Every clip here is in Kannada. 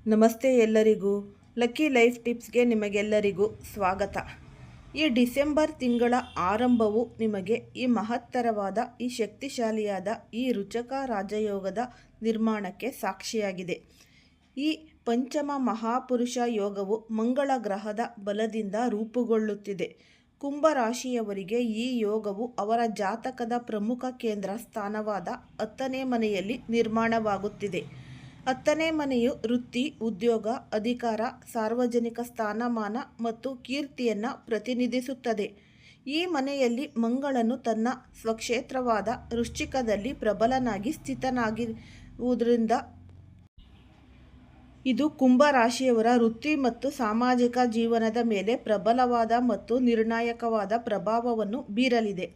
ನಮಸ್ತೆ ಎಲ್ಲರಿಗೂ. ಲಕ್ಕಿ ಲೈಫ್ ಟಿಪ್ಸ್ಗೆ ನಿಮಗೆಲ್ಲರಿಗೂ ಸ್ವಾಗತ. ಈ ಡಿಸೆಂಬರ್ ತಿಂಗಳ ಆರಂಭವು ನಿಮಗೆ ಈ ಮಹತ್ತರವಾದ, ಈ ಶಕ್ತಿಶಾಲಿಯಾದ, ಈ ರುಚಕ ರಾಜಯೋಗದ ನಿರ್ಮಾಣಕ್ಕೆ ಸಾಕ್ಷಿಯಾಗಿದೆ. ಈ ಪಂಚಮ ಮಹಾಪುರುಷ ಯೋಗವು ಮಂಗಳ ಗ್ರಹದ ಬಲದಿಂದ ರೂಪುಗೊಳ್ಳುತ್ತಿದೆ. ಕುಂಭರಾಶಿಯವರಿಗೆ ಈ ಯೋಗವು ಅವರ ಜಾತಕದ ಪ್ರಮುಖ ಕೇಂದ್ರ ಸ್ಥಾನವಾದ 10ನೇ ಮನೆಯಲ್ಲಿ ನಿರ್ಮಾಣವಾಗುತ್ತಿದೆ. 10ನೇ ಮನೆಯು ವೃತ್ತಿ, ಉದ್ಯೋಗ, ಅಧಿಕಾರ, ಸಾರ್ವಜನಿಕ ಸ್ಥಾನಮಾನ ಮತ್ತು ಕೀರ್ತಿಯನ್ನು ಪ್ರತಿನಿಧಿಸುತ್ತದೆ. ಈ ಮನೆಯಲ್ಲಿ ಮಂಗಳನು ತನ್ನ ಸ್ವಕ್ಷೇತ್ರವಾದ ವೃಶ್ಚಿಕದಲ್ಲಿ ಪ್ರಬಲನಾಗಿ ಸ್ಥಿತನಾಗಿರುವುದರಿಂದ ಇದು ಕುಂಭರಾಶಿಯವರ ವೃತ್ತಿ ಮತ್ತು ಸಾಮಾಜಿಕ ಜೀವನದ ಮೇಲೆ ಪ್ರಬಲವಾದ ಮತ್ತು ನಿರ್ಣಾಯಕವಾದ ಪ್ರಭಾವವನ್ನು ಬೀರಲಿದೆ.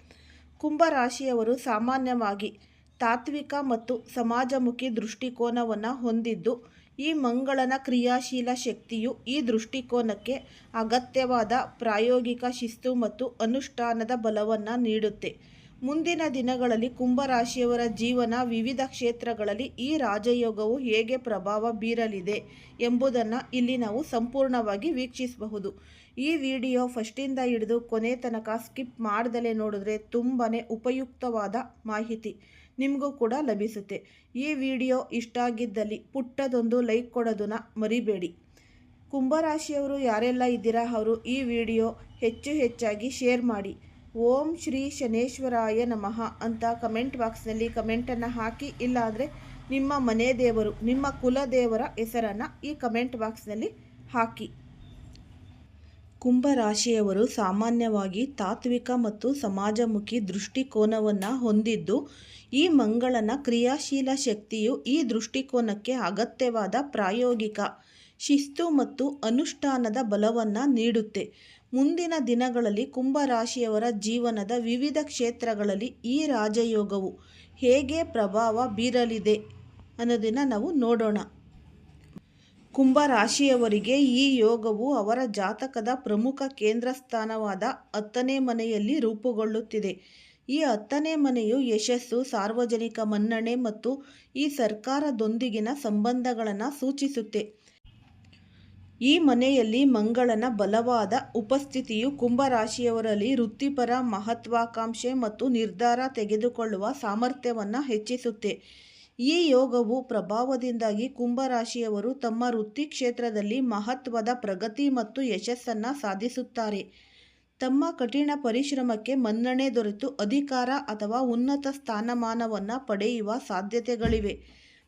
ಕುಂಭರಾಶಿಯವರು ಸಾಮಾನ್ಯವಾಗಿ ತಾತ್ವಿಕ ಮತ್ತು ಸಮಾಜಮುಖಿ ದೃಷ್ಟಿಕೋನವನ್ನು ಹೊಂದಿದ್ದು, ಈ ಮಂಗಳನ ಕ್ರಿಯಾಶೀಲ ಶಕ್ತಿಯು ಈ ದೃಷ್ಟಿಕೋನಕ್ಕೆ ಅಗತ್ಯವಾದ ಪ್ರಾಯೋಗಿಕ ಶಿಸ್ತು ಮತ್ತು ಅನುಷ್ಠಾನದ ಬಲವನ್ನು ನೀಡುತ್ತೆ. ಮುಂದಿನ ದಿನಗಳಲ್ಲಿ ಕುಂಭರಾಶಿಯವರ ಜೀವನ ವಿವಿಧ ಕ್ಷೇತ್ರಗಳಲ್ಲಿ ಈ ರಾಜಯೋಗವು ಹೇಗೆ ಪ್ರಭಾವ ಬೀರಲಿದೆ ಎಂಬುದನ್ನು ಇಲ್ಲಿ ನಾವು ಸಂಪೂರ್ಣವಾಗಿ ವೀಕ್ಷಿಸಬಹುದು. ಈ ವಿಡಿಯೋ ಫಸ್ಟಿಂದ ಹಿಡಿದು ಕೊನೆ ತನಕ ಸ್ಕಿಪ್ ಮಾಡ್ದಲೇ ನೋಡಿದ್ರೆ ತುಂಬಾ ಉಪಯುಕ್ತವಾದ ಮಾಹಿತಿ ನಿಮಗೂ ಕೂಡ ಲಭಿಸುತ್ತೆ. ಈ ವಿಡಿಯೋ ಇಷ್ಟ ಆಗಿದ್ದಲ್ಲಿ ಪುಟ್ಟದೊಂದು ಲೈಕ್ ಕೊಡೋದನ್ನು ಮರಿಬೇಡಿ. ಕುಂಭರಾಶಿಯವರು ಯಾರೆಲ್ಲ ಇದ್ದೀರಾ ಅವರು ಈ ವಿಡಿಯೋ ಹೆಚ್ಚಾಗಿ ಶೇರ್ ಮಾಡಿ. ಓಂ ಶ್ರೀ ಶನೇಶ್ವರಾಯ ನಮಃ ಅಂತ ಕಮೆಂಟ್ ಬಾಕ್ಸ್ನಲ್ಲಿ ಕಮೆಂಟನ್ನು ಹಾಕಿ, ಇಲ್ಲಾಂದರೆ ನಿಮ್ಮ ಮನೆ ದೇವರು, ನಿಮ್ಮ ಕುಲದೇವರ ಹೆಸರನ್ನು ಈ ಕಮೆಂಟ್ ಬಾಕ್ಸ್ನಲ್ಲಿ ಹಾಕಿ. ಕುಂಭರಾಶಿಯವರು ಸಾಮಾನ್ಯವಾಗಿ ತಾತ್ವಿಕ ಮತ್ತು ಸಮಾಜಮುಖಿ ದೃಷ್ಟಿಕೋನವನ್ನು ಹೊಂದಿದ್ದು, ಈ ಮಂಗಳನ ಕ್ರಿಯಾಶೀಲ ಶಕ್ತಿಯು ಈ ದೃಷ್ಟಿಕೋನಕ್ಕೆ ಅಗತ್ಯವಾದ ಪ್ರಾಯೋಗಿಕ ಶಿಸ್ತು ಮತ್ತು ಅನುಷ್ಠಾನದ ಬಲವನ್ನು ನೀಡುತ್ತೆ. ಮುಂದಿನ ದಿನಗಳಲ್ಲಿ ಕುಂಭರಾಶಿಯವರ ಜೀವನದ ವಿವಿಧ ಕ್ಷೇತ್ರಗಳಲ್ಲಿ ಈ ರಾಜಯೋಗವು ಹೇಗೆ ಪ್ರಭಾವ ಬೀರಲಿದೆ ಅನ್ನೋದನ್ನು ನಾವು ನೋಡೋಣ. ಕುಂಭರಾಶಿಯವರಿಗೆ ಈ ಯೋಗವು ಅವರ ಜಾತಕದ ಪ್ರಮುಖ ಕೇಂದ್ರ ಸ್ಥಾನವಾದ 10ನೇ ಮನೆಯಲ್ಲಿ ರೂಪುಗೊಳ್ಳುತ್ತಿದೆ. ಈ 10ನೇ ಮನೆಯು ಯಶಸ್ಸು, ಸಾರ್ವಜನಿಕ ಮನ್ನಣೆ ಮತ್ತು ಈ ಸರ್ಕಾರದೊಂದಿಗಿನ ಸಂಬಂಧಗಳನ್ನು ಸೂಚಿಸುತ್ತೆ. ಈ ಮನೆಯಲ್ಲಿ ಮಂಗಳನ ಬಲವಾದ ಉಪಸ್ಥಿತಿಯು ಕುಂಭರಾಶಿಯವರಲ್ಲಿ ವೃತ್ತಿಪರ ಮಹತ್ವಾಕಾಂಕ್ಷೆ ಮತ್ತು ನಿರ್ಧಾರ ತೆಗೆದುಕೊಳ್ಳುವ ಸಾಮರ್ಥ್ಯವನ್ನು ಹೆಚ್ಚಿಸುತ್ತೆ. ಈ ಯೋಗವು ಪ್ರಭಾವದಿಂದಾಗಿ ಕುಂಭರಾಶಿಯವರು ತಮ್ಮ ವೃತ್ತಿ ಕ್ಷೇತ್ರದಲ್ಲಿ ಮಹತ್ವದ ಪ್ರಗತಿ ಮತ್ತು ಯಶಸ್ಸನ್ನು ಸಾಧಿಸುತ್ತಾರೆ. ತಮ್ಮ ಕಠಿಣ ಪರಿಶ್ರಮಕ್ಕೆ ಮನ್ನಣೆ ದೊರೆತು ಅಧಿಕಾರ ಅಥವಾ ಉನ್ನತ ಸ್ಥಾನಮಾನವನ್ನು ಪಡೆಯುವ ಸಾಧ್ಯತೆಗಳಿವೆ.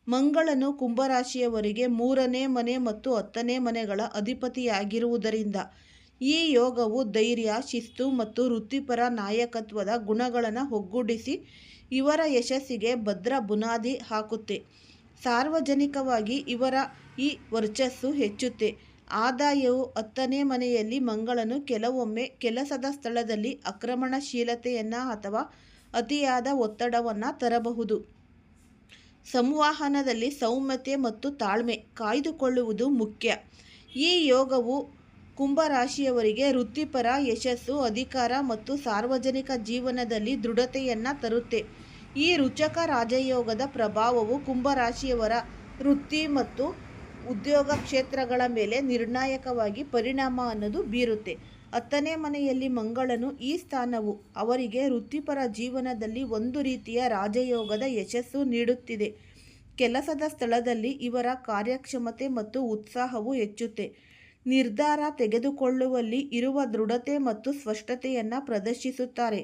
ಮಂಗಳನು ಕುಂಭರಾಶಿಯವರಿಗೆ 3ನೇ ಮನೆ ಮತ್ತು 10ನೇ ಮನೆಗಳ ಅಧಿಪತಿಯಾಗಿರುವುದರಿಂದ ಈ ಯೋಗವು ಧೈರ್ಯ, ಶಿಸ್ತು ಮತ್ತು ವೃತ್ತಿಪರ ನಾಯಕತ್ವದ ಗುಣಗಳನ್ನು ಒಗ್ಗೂಡಿಸಿ ಇವರ ಯಶಸ್ಸಿಗೆ ಭದ್ರ ಬುನಾದಿ ಹಾಕುತ್ತೆ. ಸಾರ್ವಜನಿಕವಾಗಿ ಇವರ ಈ ವರ್ಚಸ್ಸು ಹೆಚ್ಚುತ್ತೆ. ಆದಾಯವು 10ನೇ ಮನೆಯಲ್ಲಿ ಮಂಗಳನು ಕೆಲವೊಮ್ಮೆ ಕೆಲಸದ ಸ್ಥಳದಲ್ಲಿ ಆಕ್ರಮಣಶೀಲತೆಯನ್ನು ಅಥವಾ ಅತಿಯಾದ ಒತ್ತಡವನ್ನು ತರಬಹುದು. ಸಂವಹನದಲ್ಲಿ ಸೌಮ್ಯತೆ ಮತ್ತು ತಾಳ್ಮೆ ಕಾಯ್ದುಕೊಳ್ಳುವುದು ಮುಖ್ಯ. ಈ ಯೋಗವು ಕುಂಭರಾಶಿಯವರಿಗೆ ವೃತ್ತಿಪರ ಯಶಸ್ಸು, ಅಧಿಕಾರ ಮತ್ತು ಸಾರ್ವಜನಿಕ ಜೀವನದಲ್ಲಿ ದೃಢತೆಯನ್ನು ತರುತ್ತೆ. ಈ ರುಚಕ ರಾಜಯೋಗದ ಪ್ರಭಾವವು ಕುಂಭರಾಶಿಯವರ ವೃತ್ತಿ ಮತ್ತು ಉದ್ಯೋಗ ಕ್ಷೇತ್ರಗಳ ಮೇಲೆ ನಿರ್ಣಾಯಕವಾಗಿ ಪರಿಣಾಮ ಅನ್ನೋದು ಬೀರುತ್ತೆ. 10ನೇ ಮನೆಯಲ್ಲಿ ಮಂಗಳನು ಈ ಸ್ಥಾನವು ಅವರಿಗೆ ವೃತ್ತಿಪರ ಜೀವನದಲ್ಲಿ ಒಂದು ರೀತಿಯ ರಾಜಯೋಗದ ಯಶಸ್ಸು ನೀಡುತ್ತಿದೆ. ಕೆಲಸದ ಸ್ಥಳದಲ್ಲಿ ಇವರ ಕಾರ್ಯಕ್ಷಮತೆ ಮತ್ತು ಉತ್ಸಾಹವು ಹೆಚ್ಚುತ್ತೆ. ನಿರ್ಧಾರ ತೆಗೆದುಕೊಳ್ಳುವಲ್ಲಿ ಇರುವ ದೃಢತೆ ಮತ್ತು ಸ್ಪಷ್ಟತೆಯನ್ನು ಪ್ರದರ್ಶಿಸುತ್ತಾರೆ.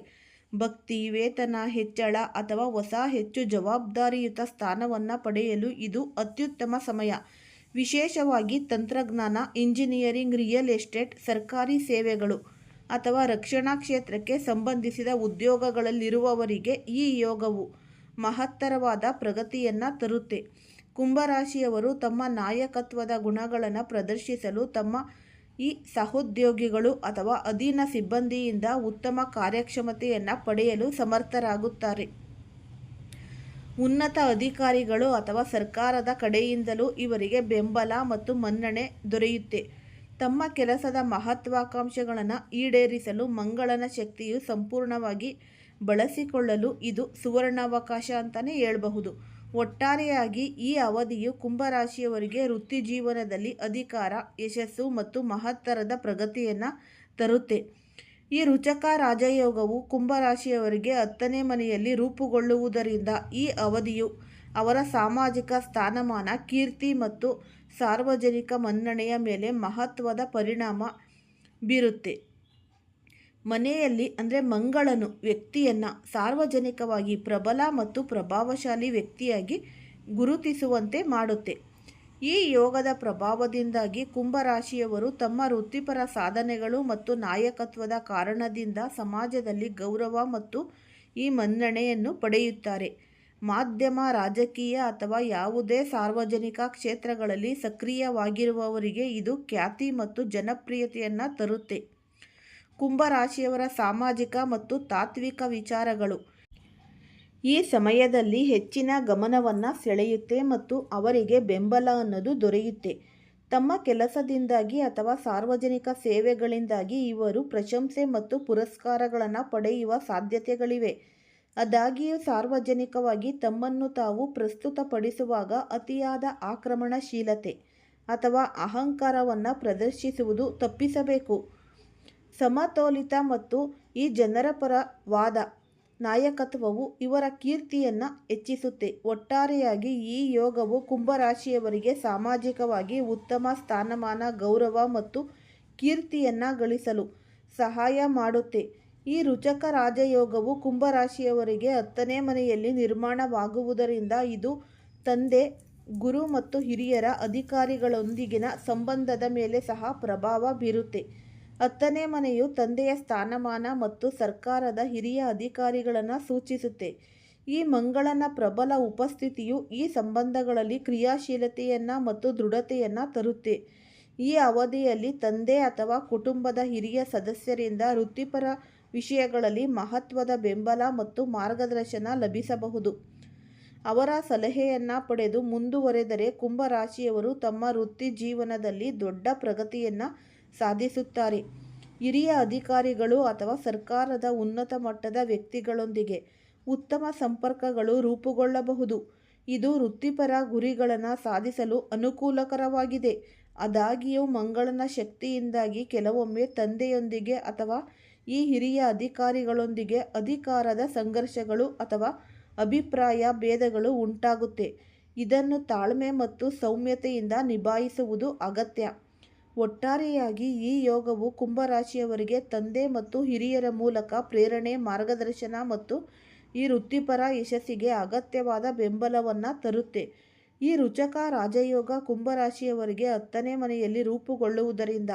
ಭಕ್ತಿ, ವೇತನ ಹೆಚ್ಚಳ ಅಥವಾ ಹೊಸ ಹೆಚ್ಚು ಜವಾಬ್ದಾರಿಯುತ ಸ್ಥಾನವನ್ನು ಪಡೆಯಲು ಇದು ಅತ್ಯುತ್ತಮ ಸಮಯ. ವಿಶೇಷವಾಗಿ ತಂತ್ರಜ್ಞಾನ, ಇಂಜಿನಿಯರಿಂಗ್, ರಿಯಲ್ ಎಸ್ಟೇಟ್, ಸರ್ಕಾರಿ ಸೇವೆಗಳು ಅಥವಾ ರಕ್ಷಣಾ ಕ್ಷೇತ್ರಕ್ಕೆ ಸಂಬಂಧಿಸಿದ ಉದ್ಯೋಗಗಳಲ್ಲಿರುವವರಿಗೆ ಈ ಯೋಗವು ಮಹತ್ತರವಾದ ಪ್ರಗತಿಯನ್ನು ತರುತ್ತೆ. ಕುಂಭರಾಶಿಯವರು ತಮ್ಮ ನಾಯಕತ್ವದ ಗುಣಗಳನ್ನು ಪ್ರದರ್ಶಿಸಲು ತಮ್ಮ ಈ ಸಹೋದ್ಯೋಗಿಗಳು ಅಥವಾ ಅಧೀನ ಸಿಬ್ಬಂದಿಯಿಂದ ಉತ್ತಮ ಕಾರ್ಯಕ್ಷಮತೆಯನ್ನು ಪಡೆಯಲು ಸಮರ್ಥರಾಗುತ್ತಾರೆ. ಉನ್ನತ ಅಧಿಕಾರಿಗಳು ಅಥವಾ ಸರ್ಕಾರದ ಕಡೆಯಿಂದಲೂ ಇವರಿಗೆ ಬೆಂಬಲ ಮತ್ತು ಮನ್ನಣೆ ದೊರೆಯುತ್ತೆ. ತಮ್ಮ ಕೆಲಸದ ಮಹತ್ವಾಕಾಂಕ್ಷೆಗಳನ್ನು ಈಡೇರಿಸಲು ಮಂಗಳನ ಶಕ್ತಿಯು ಸಂಪೂರ್ಣವಾಗಿ ಬಳಸಿಕೊಳ್ಳಲು ಇದು ಸುವರ್ಣಾವಕಾಶ ಅಂತಲೇ ಹೇಳಬಹುದು. ಒಟ್ಟಾರೆಯಾಗಿ ಈ ಅವಧಿಯು ಕುಂಭರಾಶಿಯವರಿಗೆ ವೃತ್ತಿ ಜೀವನದಲ್ಲಿ ಅಧಿಕಾರ, ಯಶಸ್ಸು ಮತ್ತು ಮಹತ್ತರದ ಪ್ರಗತಿಯನ್ನು ತರುತ್ತೆ. ಈ ರುಚಕ ರಾಜಯೋಗವು ಕುಂಭರಾಶಿಯವರಿಗೆ 10ನೇ ಮನೆಯಲ್ಲಿ ರೂಪುಗೊಳ್ಳುವುದರಿಂದ ಈ ಅವಧಿಯು ಅವರ ಸಾಮಾಜಿಕ ಸ್ಥಾನಮಾನ, ಕೀರ್ತಿ ಮತ್ತು ಸಾರ್ವಜನಿಕ ಮನ್ನಣೆಯ ಮೇಲೆ ಮಹತ್ವದ ಪರಿಣಾಮ ಬೀರುತ್ತೆ. ಮನೆಯಲ್ಲಿ ಮಂಗಳನು ವ್ಯಕ್ತಿಯನ್ನು ಸಾರ್ವಜನಿಕವಾಗಿ ಪ್ರಬಲ ಮತ್ತು ಪ್ರಭಾವಶಾಲಿ ವ್ಯಕ್ತಿಯಾಗಿ ಗುರುತಿಸುವಂತೆ ಮಾಡುತ್ತೆ. ಈ ಯೋಗದ ಪ್ರಭಾವದಿಂದಾಗಿ ಕುಂಭರಾಶಿಯವರು ತಮ್ಮ ವೃತ್ತಿಪರ ಸಾಧನೆಗಳು ಮತ್ತು ನಾಯಕತ್ವದ ಕಾರಣದಿಂದ ಸಮಾಜದಲ್ಲಿ ಗೌರವ ಮತ್ತು ಈ ಮನ್ನಣೆಯನ್ನು ಪಡೆಯುತ್ತಾರೆ. ಮಾಧ್ಯಮ, ರಾಜಕೀಯ ಅಥವಾ ಯಾವುದೇ ಸಾರ್ವಜನಿಕ ಕ್ಷೇತ್ರಗಳಲ್ಲಿ ಸಕ್ರಿಯವಾಗಿರುವವರಿಗೆ ಇದು ಖ್ಯಾತಿ ಮತ್ತು ಜನಪ್ರಿಯತೆಯನ್ನು ತರುತ್ತೆ. ಕುಂಭರಾಶಿಯವರ ಸಾಮಾಜಿಕ ಮತ್ತು ತಾತ್ವಿಕ ವಿಚಾರಗಳು ಈ ಸಮಯದಲ್ಲಿ ಹೆಚ್ಚಿನ ಗಮನವನ್ನು ಸೆಳೆಯುತ್ತೆ ಮತ್ತು ಅವರಿಗೆ ಬೆಂಬಲ ಅನ್ನೋದು ದೊರೆಯುತ್ತೆ. ತಮ್ಮ ಕೆಲಸದಿಂದಾಗಿ ಅಥವಾ ಸಾರ್ವಜನಿಕ ಸೇವೆಗಳಿಂದಾಗಿ ಇವರು ಪ್ರಶಂಸೆ ಮತ್ತು ಪುರಸ್ಕಾರಗಳನ್ನು ಪಡೆಯುವ ಸಾಧ್ಯತೆಗಳಿವೆ. ಆದಾಗ್ಯೂ ಸಾರ್ವಜನಿಕವಾಗಿ ತಮ್ಮನ್ನು ತಾವು ಪ್ರಸ್ತುತಪಡಿಸುವಾಗ ಅತಿಯಾದ ಆಕ್ರಮಣಶೀಲತೆ ಅಥವಾ ಅಹಂಕಾರವನ್ನು ಪ್ರದರ್ಶಿಸುವುದು ತಪ್ಪಿಸಬೇಕು. ಸಮತೋಲಿತ ಮತ್ತು ಈ ಜನಪರವಾದ ನಾಯಕತ್ವವು ಇವರ ಕೀರ್ತಿಯನ್ನು ಹೆಚ್ಚಿಸುತ್ತೆ. ಒಟ್ಟಾರೆಯಾಗಿ ಈ ಯೋಗವು ಕುಂಭರಾಶಿಯವರಿಗೆ ಸಾಮಾಜಿಕವಾಗಿ ಉತ್ತಮ ಸ್ಥಾನಮಾನ, ಗೌರವ ಮತ್ತು ಕೀರ್ತಿಯನ್ನು ಗಳಿಸಲು ಸಹಾಯ ಮಾಡುತ್ತೆ. ಈ ರುಚಕ ರಾಜಯೋಗವು ಕುಂಭರಾಶಿಯವರಿಗೆ 10ನೇ ಮನೆಯಲ್ಲಿ ನಿರ್ಮಾಣವಾಗುವುದರಿಂದ ಇದು ತಂದೆ, ಗುರು ಮತ್ತು ಹಿರಿಯರ ಅಧಿಕಾರಿಗಳೊಂದಿಗಿನ ಸಂಬಂಧದ ಮೇಲೆ ಸಹ ಪ್ರಭಾವ ಬೀರುತ್ತೆ. 10ನೇ ಮನೆಯು ತಂದೆಯ ಸ್ಥಾನಮಾನ ಮತ್ತು ಸರ್ಕಾರದ ಹಿರಿಯ ಅಧಿಕಾರಿಗಳನ್ನು ಸೂಚಿಸುತ್ತೆ. ಈ ಮಂಗಳನ ಪ್ರಬಲ ಉಪಸ್ಥಿತಿಯು ಈ ಸಂಬಂಧಗಳಲ್ಲಿ ಕ್ರಿಯಾಶೀಲತೆಯನ್ನು ಮತ್ತು ದೃಢತೆಯನ್ನು ತರುತ್ತೆ. ಈ ಅವಧಿಯಲ್ಲಿ ತಂದೆ ಅಥವಾ ಕುಟುಂಬದ ಹಿರಿಯ ಸದಸ್ಯರಿಂದ ವೃತ್ತಿಪರ ವಿಷಯಗಳಲ್ಲಿ ಮಹತ್ವದ ಬೆಂಬಲ ಮತ್ತು ಮಾರ್ಗದರ್ಶನ ಲಭಿಸಬಹುದು. ಅವರ ಸಲಹೆಯನ್ನು ಪಡೆದು ಮುಂದುವರೆದರೆ ಕುಂಭರಾಶಿಯವರು ತಮ್ಮ ವೃತ್ತಿ ಜೀವನದಲ್ಲಿ ದೊಡ್ಡ ಪ್ರಗತಿಯನ್ನು ಸಾಧಿಸುತ್ತಾರೆ. ಹಿರಿಯ ಅಧಿಕಾರಿಗಳು ಅಥವಾ ಸರ್ಕಾರದ ಉನ್ನತ ಮಟ್ಟದ ವ್ಯಕ್ತಿಗಳೊಂದಿಗೆ ಉತ್ತಮ ಸಂಪರ್ಕಗಳು ರೂಪುಗೊಳ್ಳಬಹುದು. ಇದು ವೃತ್ತಿಪರ ಗುರಿಗಳನ್ನು ಸಾಧಿಸಲು ಅನುಕೂಲಕರವಾಗಿದೆ. ಆದಾಗ್ಯೂ ಮಂಗಳನ ಶಕ್ತಿಯಿಂದಾಗಿ ಕೆಲವೊಮ್ಮೆ ತಂದೆಯೊಂದಿಗೆ ಅಥವಾ ಈ ಹಿರಿಯ ಅಧಿಕಾರಿಗಳೊಂದಿಗೆ ಅಧಿಕಾರದ ಸಂಘರ್ಷಗಳು ಅಥವಾ ಅಭಿಪ್ರಾಯ ಭೇದಗಳು ಉಂಟಾಗುತ್ತೆ. ಇದನ್ನು ತಾಳ್ಮೆ ಮತ್ತು ಸೌಮ್ಯತೆಯಿಂದ ನಿಭಾಯಿಸುವುದು ಅಗತ್ಯ. ಒಟ್ಟಾರೆಯಾಗಿ ಈ ಯೋಗವು ಕುಂಭರಾಶಿಯವರಿಗೆ ತಂದೆ ಮತ್ತು ಹಿರಿಯರ ಮೂಲಕ ಪ್ರೇರಣೆ, ಮಾರ್ಗದರ್ಶನ ಮತ್ತು ಈ ವೃತ್ತಿಪರ ಯಶಸ್ಸಿಗೆ ಅಗತ್ಯವಾದ ಬೆಂಬಲವನ್ನು ತರುತ್ತೆ. ಈ ರುಚಕ ರಾಜಯೋಗ ಕುಂಭರಾಶಿಯವರಿಗೆ 10ನೇ ಮನೆಯಲ್ಲಿ ರೂಪುಗೊಳ್ಳುವುದರಿಂದ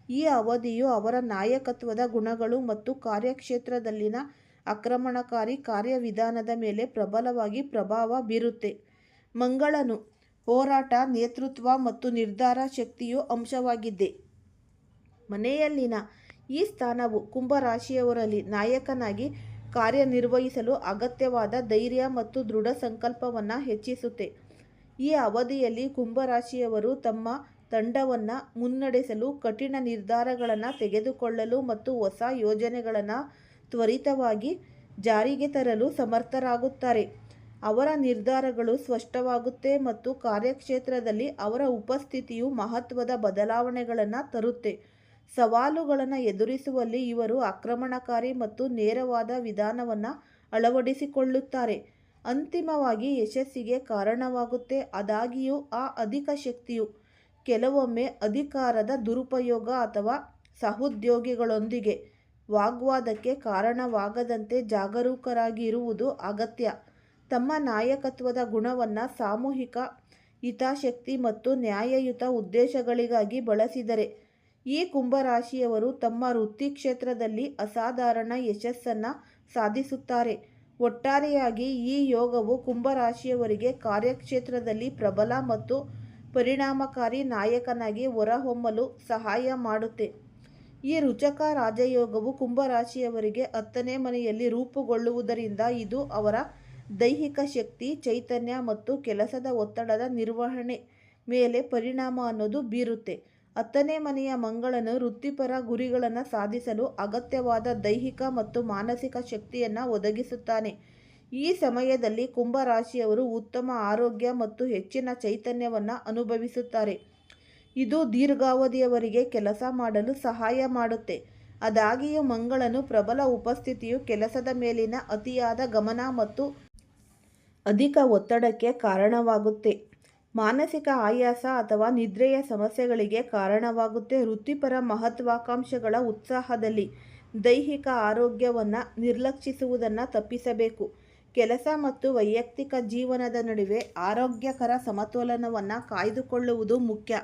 ಈ ಅವಧಿಯು ಅವರ ನಾಯಕತ್ವದ ಗುಣಗಳು ಮತ್ತು ಕಾರ್ಯಕ್ಷೇತ್ರದಲ್ಲಿನ ಆಕ್ರಮಣಕಾರಿ ಕಾರ್ಯವಿಧಾನದ ಮೇಲೆ ಪ್ರಬಲವಾಗಿ ಪ್ರಭಾವ ಬೀರುತ್ತೆ. ಮಂಗಳನು ಹೋರಾಟ, ನೇತೃತ್ವ ಮತ್ತು ನಿರ್ಧಾರ ಶಕ್ತಿಯು ಅಂಶವಾಗಿದ್ದೆ. ಮನೆಯಲ್ಲಿನ ಈ ಸ್ಥಾನವು ಕುಂಭರಾಶಿಯವರಲ್ಲಿ ನಾಯಕನಾಗಿ ಕಾರ್ಯನಿರ್ವಹಿಸಲು ಅಗತ್ಯವಾದ ಧೈರ್ಯ ಮತ್ತು ದೃಢ ಸಂಕಲ್ಪವನ್ನು ಹೆಚ್ಚಿಸುತ್ತೆ. ಈ ಅವಧಿಯಲ್ಲಿ ಕುಂಭರಾಶಿಯವರು ತಮ್ಮ ತಂಡವನ್ನು ಮುನ್ನಡೆಸಲು, ಕಠಿಣ ನಿರ್ಧಾರಗಳನ್ನು ತೆಗೆದುಕೊಳ್ಳಲು ಮತ್ತು ಹೊಸ ಯೋಜನೆಗಳನ್ನು ತ್ವರಿತವಾಗಿ ಜಾರಿಗೆ ತರಲು ಸಮರ್ಥರಾಗುತ್ತಾರೆ. ಅವರ ನಿರ್ಧಾರಗಳು ಸ್ಪಷ್ಟವಾಗುತ್ತೆ ಮತ್ತು ಕಾರ್ಯಕ್ಷೇತ್ರದಲ್ಲಿ ಅವರ ಉಪಸ್ಥಿತಿಯು ಮಹತ್ವದ ಬದಲಾವಣೆಗಳನ್ನು ತರುತ್ತೆ. ಸವಾಲುಗಳನ್ನು ಎದುರಿಸುವಲ್ಲಿ ಇವರು ಆಕ್ರಮಣಕಾರಿ ಮತ್ತು ನೇರವಾದ ವಿಧಾನವನ್ನು ಅಳವಡಿಸಿಕೊಳ್ಳುತ್ತಾರೆ. ಅಂತಿಮವಾಗಿ ಯಶಸ್ಸಿಗೆ ಕಾರಣವಾಗುತ್ತೆ. ಆದಾಗ್ಯೂ ಆ ಅಧಿಕ ಶಕ್ತಿಯು ಕೆಲವೊಮ್ಮೆ ಅಧಿಕಾರದ ದುರುಪಯೋಗ ಅಥವಾ ಸಹೋದ್ಯೋಗಿಗಳೊಂದಿಗೆ ವಾಗ್ವಾದಕ್ಕೆ ಕಾರಣವಾಗದಂತೆ ಜಾಗರೂಕರಾಗಿರುವುದು ಅಗತ್ಯ. ತಮ್ಮ ನಾಯಕತ್ವದ ಗುಣವನ್ನು ಸಾಮೂಹಿಕ ಹಿತಾಸಕ್ತಿ ಮತ್ತು ನ್ಯಾಯಯುತ ಉದ್ದೇಶಗಳಿಗಾಗಿ ಬಳಸಿದರೆ ಈ ಕುಂಭರಾಶಿಯವರು ತಮ್ಮ ವೃತ್ತಿ ಕ್ಷೇತ್ರದಲ್ಲಿ ಅಸಾಧಾರಣ ಯಶಸ್ಸನ್ನು ಸಾಧಿಸುತ್ತಾರೆ. ಒಟ್ಟಾರೆಯಾಗಿ ಈ ಯೋಗವು ಕುಂಭರಾಶಿಯವರಿಗೆ ಕಾರ್ಯಕ್ಷೇತ್ರದಲ್ಲಿ ಪ್ರಬಲ ಮತ್ತು ಪರಿಣಾಮಕಾರಿ ನಾಯಕನಾಗಿ ಹೊರಹೊಮ್ಮಲು ಸಹಾಯ ಮಾಡುತ್ತೆ. ಈ ರುಚಕ ರಾಜಯೋಗವು ಕುಂಭರಾಶಿಯವರಿಗೆ 10ನೇ ಮನೆಯಲ್ಲಿ ರೂಪುಗೊಳ್ಳುವುದರಿಂದ ಇದು ಅವರ ದೈಹಿಕ ಶಕ್ತಿ, ಚೈತನ್ಯ ಮತ್ತು ಕೆಲಸದ ಒತ್ತಡದ ನಿರ್ವಹಣೆ ಮೇಲೆ ಪರಿಣಾಮ ಅನ್ನೋದು ಬೀರುತ್ತೆ. 10ನೇ ಮನೆಯ ಮಂಗಳನು ವೃತ್ತಿಪರ ಗುರಿಗಳನ್ನು ಸಾಧಿಸಲು ಅಗತ್ಯವಾದ ದೈಹಿಕ ಮತ್ತು ಮಾನಸಿಕ ಶಕ್ತಿಯನ್ನು ಒದಗಿಸುತ್ತಾನೆ. ಈ ಸಮಯದಲ್ಲಿ ಕುಂಭರಾಶಿಯವರು ಉತ್ತಮ ಆರೋಗ್ಯ ಮತ್ತು ಹೆಚ್ಚಿನ ಚೈತನ್ಯವನ್ನು ಅನುಭವಿಸುತ್ತಾರೆ. ಇದು ದೀರ್ಘಾವಧಿಯವರೆಗೆ ಕೆಲಸ ಮಾಡಲು ಸಹಾಯ ಮಾಡುತ್ತೆ. ಆದಾಗ್ಯೂ ಮಂಗಳನು ಪ್ರಬಲ ಉಪಸ್ಥಿತಿಯು ಕೆಲಸದ ಮೇಲಿನ ಅತಿಯಾದ ಗಮನ ಮತ್ತು ಅಧಿಕ ಒತ್ತಡಕ್ಕೆ ಕಾರಣವಾಗುತ್ತೆ. ಮಾನಸಿಕ ಆಯಾಸ ಅಥವಾ ನಿದ್ರೆಯ ಸಮಸ್ಯೆಗಳಿಗೆ ಕಾರಣವಾಗುತ್ತೆ. ವೃತ್ತಿಪರ ಮಹತ್ವಾಕಾಂಕ್ಷೆಗಳ ಉತ್ಸಾಹದಲ್ಲಿ ದೈಹಿಕ ಆರೋಗ್ಯವನ್ನು ನಿರ್ಲಕ್ಷಿಸುವುದನ್ನು ತಪ್ಪಿಸಬೇಕು. ಕೆಲಸ ಮತ್ತು ವೈಯಕ್ತಿಕ ಜೀವನದ ನಡುವೆ ಆರೋಗ್ಯಕರ ಸಮತೋಲನವನ್ನು ಕಾಯ್ದುಕೊಳ್ಳುವುದು ಮುಖ್ಯ.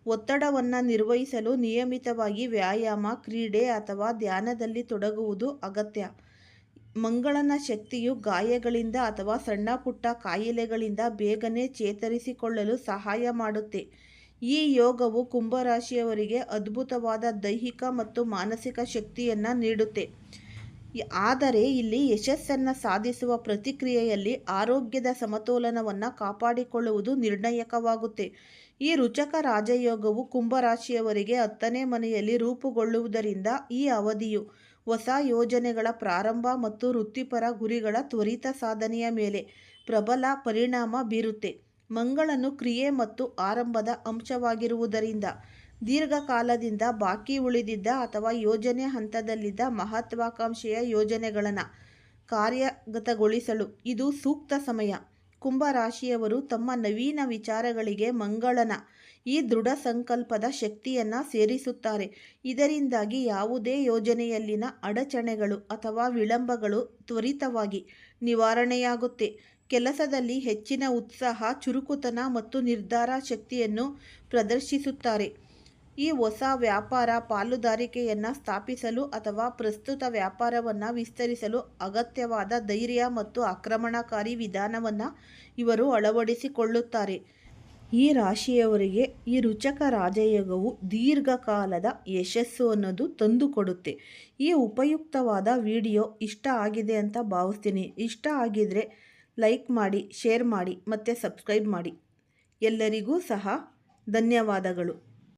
ಒತ್ತಡವನ್ನು ನಿರ್ವಹಿಸಲು ನಿಯಮಿತವಾಗಿ ವ್ಯಾಯಾಮ, ಕ್ರೀಡೆ ಅಥವಾ ಧ್ಯಾನದಲ್ಲಿ ತೊಡಗುವುದು ಅಗತ್ಯ. ಮಂಗಳನ ಶಕ್ತಿಯು ಗಾಯಗಳಿಂದ ಅಥವಾ ಸಣ್ಣಪುಟ್ಟ ಕಾಯಿಲೆಗಳಿಂದ ಬೇಗನೆ ಚೇತರಿಸಿಕೊಳ್ಳಲು ಸಹಾಯ ಮಾಡುತ್ತೆ. ಈ ಯೋಗವು ಕುಂಭರಾಶಿಯವರಿಗೆ ಅದ್ಭುತವಾದ ದೈಹಿಕ ಮತ್ತು ಮಾನಸಿಕ ಶಕ್ತಿಯನ್ನು ನೀಡುತ್ತೆ. ಆದರೆ ಇಲ್ಲಿ ಯಶಸ್ಸನ್ನು ಸಾಧಿಸುವ ಪ್ರಕ್ರಿಯೆಯಲ್ಲಿ ಆರೋಗ್ಯದ ಸಮತೋಲನವನ್ನು ಕಾಪಾಡಿಕೊಳ್ಳುವುದು ನಿರ್ಣಾಯಕವಾಗುತ್ತೆ. ಈ ರುಚಕ ರಾಜಯೋಗವು ಕುಂಭರಾಶಿಯವರಿಗೆ 10ನೇ ಮನೆಯಲ್ಲಿ ರೂಪುಗೊಳ್ಳುವುದರಿಂದ ಈ ಅವಧಿಯು ಹೊಸ ಯೋಜನೆಗಳ ಪ್ರಾರಂಭ ಮತ್ತು ವೃತ್ತಿಪರ ಗುರಿಗಳ ತ್ವರಿತ ಸಾಧನೆಯ ಮೇಲೆ ಪ್ರಬಲ ಪರಿಣಾಮ ಬೀರುತ್ತೆ. ಮಂಗಳನು ಕ್ರಿಯೆ ಮತ್ತು ಆರಂಭದ ಅಂಶವಾಗಿರುವುದರಿಂದ ದೀರ್ಘಕಾಲದಿಂದ ಬಾಕಿ ಉಳಿದಿದ್ದ ಅಥವಾ ಯೋಜನೆ ಹಂತದಲ್ಲಿದ್ದ ಮಹತ್ವಾಕಾಂಕ್ಷೆಯ ಯೋಜನೆಗಳನ್ನು ಕಾರ್ಯಗತಗೊಳಿಸಲು ಇದು ಸೂಕ್ತ ಸಮಯ. ಕುಂಭರಾಶಿಯವರು ತಮ್ಮ ನವೀನ ವಿಚಾರಗಳಿಗೆ ಮಂಗಳನ ಈ ದೃಢ ಸಂಕಲ್ಪದ ಶಕ್ತಿಯನ್ನು ಸೇರಿಸುತ್ತಾರೆ. ಇದರಿಂದಾಗಿ ಯಾವುದೇ ಯೋಜನೆಯಲ್ಲಿನ ಅಡಚಣೆಗಳು ಅಥವಾ ವಿಳಂಬಗಳು ತ್ವರಿತವಾಗಿ ನಿವಾರಣೆಯಾಗುತ್ತೆ. ಕೆಲಸದಲ್ಲಿ ಹೆಚ್ಚಿನ ಉತ್ಸಾಹ, ಚುರುಕುತನ ಮತ್ತು ನಿರ್ಧಾರ ಶಕ್ತಿಯನ್ನು ಪ್ರದರ್ಶಿಸುತ್ತಾರೆ. ಈ ಹೊಸ ವ್ಯಾಪಾರ ಪಾಲುದಾರಿಕೆಯನ್ನು ಸ್ಥಾಪಿಸಲು ಅಥವಾ ಪ್ರಸ್ತುತ ವ್ಯಾಪಾರವನ್ನು ವಿಸ್ತರಿಸಲು ಅಗತ್ಯವಾದ ಧೈರ್ಯ ಮತ್ತು ಆಕ್ರಮಣಕಾರಿ ವಿಧಾನವನ್ನು ಇವರು ಅಳವಡಿಸಿಕೊಳ್ಳುತ್ತಾರೆ. ಈ ರಾಶಿಯವರಿಗೆ ಈ ರುಚಕ ರಾಜಯೋಗವು ದೀರ್ಘಕಾಲದ ಯಶಸ್ಸು ಅನ್ನೋದು ತಂದುಕೊಡುತ್ತೆ. ಈ ಉಪಯುಕ್ತವಾದ ವಿಡಿಯೋ ಇಷ್ಟ ಆಗಿದೆ ಅಂತ ಭಾವಿಸ್ತೀನಿ. ಇಷ್ಟ ಆಗಿದರೆ ಲೈಕ್ ಮಾಡಿ, ಶೇರ್ ಮಾಡಿ ಮತ್ತು ಸಬ್ಸ್ಕ್ರೈಬ್ ಮಾಡಿ. ಎಲ್ಲರಿಗೂ ಸಹ ಧನ್ಯವಾದಗಳು.